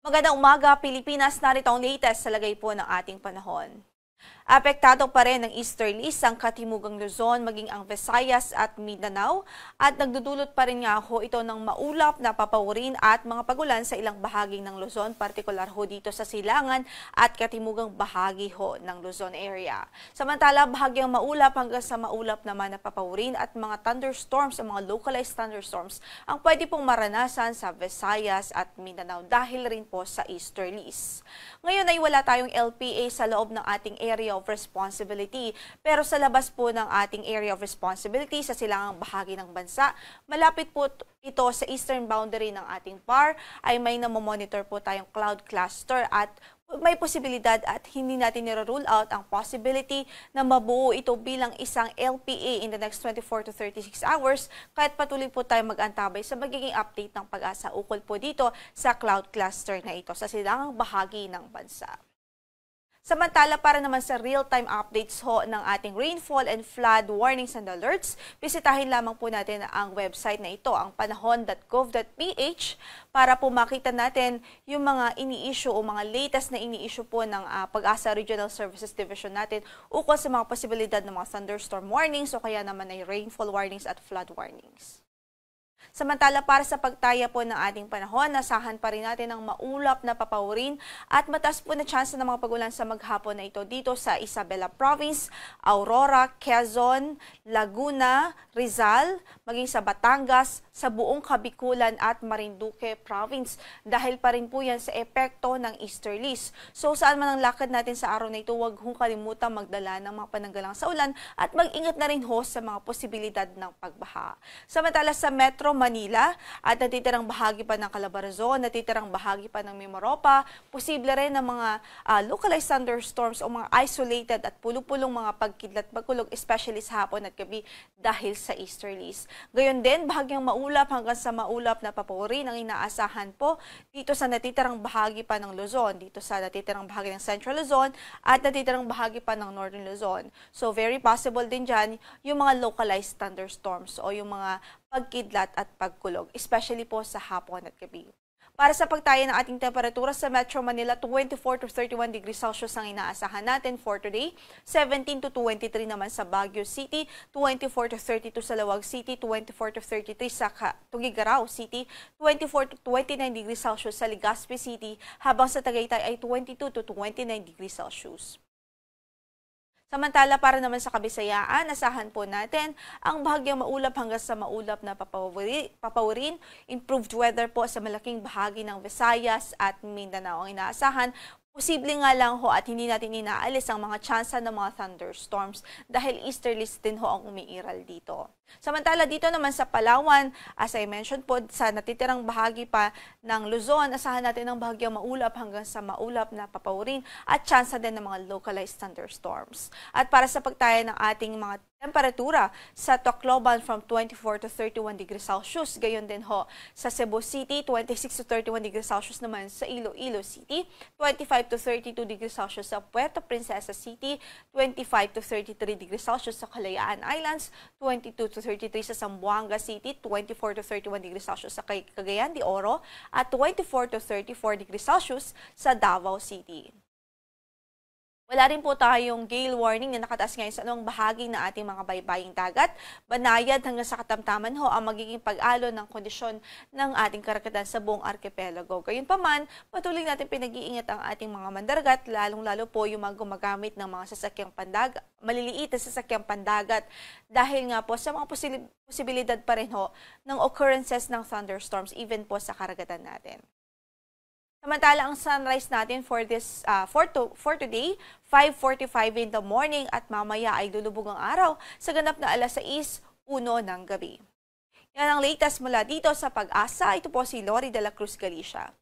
Magandang umaga, Pilipinas. Narito ang latest sa lagay po ng ating panahon. Apektado pa rin ng easterlies ang Katimugang Luzon, maging ang Visayas at Mindanao, at nagdudulot pa rin nga ho ito ng maulap na papawirin at mga pagulan sa ilang bahagi ng Luzon, partikular ho dito sa Silangan at Katimugang bahagi ho ng Luzon area. Samantala, bahagyang maulap hanggang sa maulap naman na papawirin at mga thunderstorms, ang mga localized thunderstorms, ang pwede pong maranasan sa Visayas at Mindanao dahil rin po sa easterlies. Ngayon ay wala tayong LPA sa loob ng ating area of responsibility. Pero sa labas po ng ating area of responsibility sa silangang bahagi ng bansa, malapit po ito sa eastern boundary ng ating PAR, ay may namomonitor po tayong cloud cluster at may posibilidad at hindi natin nire-rule out ang possibility na mabuo ito bilang isang LPA in the next 24 to 36 hours kahit patuloy po tayo mag-antabay sa magiging update ng pag-asa ukol po dito sa cloud cluster na ito sa silangang bahagi ng bansa. Samantala, para naman sa real-time updates ho ng ating rainfall and flood warnings and alerts, bisitahin lamang po natin ang website na ito, ang panahon.gov.ph, para po makita natin yung mga ini-issue o mga latest na ini-issue po ng Pag-asa Regional Services Division natin ukol sa mga posibilidad ng mga thunderstorm warnings o kaya naman ay rainfall warnings at flood warnings. Samantala, para sa pagtaya po ng ating panahon, nasahan pa rin natin ang maulap na papawirin at mataas po na tsansa ng mga pagulan sa maghapon na ito dito sa Isabela Province, Aurora, Quezon, Laguna, Rizal, maging sa Batangas, sa buong Kabikulan at Marinduque Province dahil pa rin po yan sa epekto ng easterlies. So saan man ang lakad natin sa araw na ito, huwag hong kalimutan magdala ng mga pananggalang sa ulan at mag-ingat na rin ho sa mga posibilidad ng pagbaha. Samantala sa Metro Manila at natitirang bahagi pa ng Calabarzon, natitirang bahagi pa ng Mimaropa, posible rin ng mga localized thunderstorms o mga isolated at pulupulong mga pagkidlat pagkulog, especially sa hapon at gabi dahil sa easterlies. Gayon din, bahagyang maulap hanggang sa maulap na papawirin ang inaasahan po dito sa natitirang bahagi pa ng Luzon, dito sa natitirang bahagi ng Central Luzon at natitirang bahagi pa ng Northern Luzon. So very possible din dyan yung mga localized thunderstorms o yung mga pagkidlat at pagkulog, especially po sa hapon at gabi. Para sa pagtaya ng ating temperatura sa Metro Manila, 24 to 31 degrees Celsius ang inaasahan natin for today. 17 to 23 naman sa Baguio City, 24 to 32 sa Lawag City, 24 to 33 sa Tuguegarao City, 24 to 29 degrees Celsius sa Legazpi City, habang sa Tagaytay ay 22 to 29 degrees Celsius. Samantala, para naman sa Kabisayaan, asahan po natin ang bahagyang maulap hanggang sa maulap na papawirin, improved weather po sa malaking bahagi ng Visayas at Mindanao ang inaasahan. Posible nga lang ho at hindi natin inaalis ang mga tsansa ng mga thunderstorms dahil easterlies din ho ang umiiral dito. Samantala dito naman sa Palawan, as I mentioned po, sa natitirang bahagi pa ng Luzon, asahan natin ang bahagyang maulap hanggang sa maulap na papawirin at tsansa din ng mga localized thunderstorms. At para sa pagtaya ng ating mga temperatura sa Tacloban from 24 to 31 degrees Celsius, gayon din ho sa Cebu City, 26 to 31 degrees Celsius naman sa Iloilo City, 25 to 32 degrees Celsius sa Puerto Princesa City, 25 to 33 degrees Celsius sa Kalayaan Islands, 22 to 33 sa Zamboanga City, 24 to 31 degrees Celsius sa Cagayan de Oro, at 24 to 34 degrees Celsius sa Davao City. Wala rin po tayong gale warning na nakataas ngayon sa anong bahagi ng ating mga baybaying dagat. Banayad hanggang sa katamtaman ho ang magiging pag-alon ng kondisyon ng ating karagatan sa buong archipelago. Gayunpaman, patuloy natin pinag-iingat ang ating mga mandargat, lalong-lalo po yung mga gumagamit ng mga sasakyang pandagat, maliliit na sasakyang pandagat, dahil nga po sa mga posibilidad pa rin ho ng occurrences ng thunderstorms even po sa karagatan natin. Samantala, ang sunrise natin for today, 5:45 in the morning at mamaya ay lulubog ang araw sa ganap na 6:01 ng gabi. Yan ang latest mula dito sa Pag-asa. Ito po si Lori de la Cruz Galicia.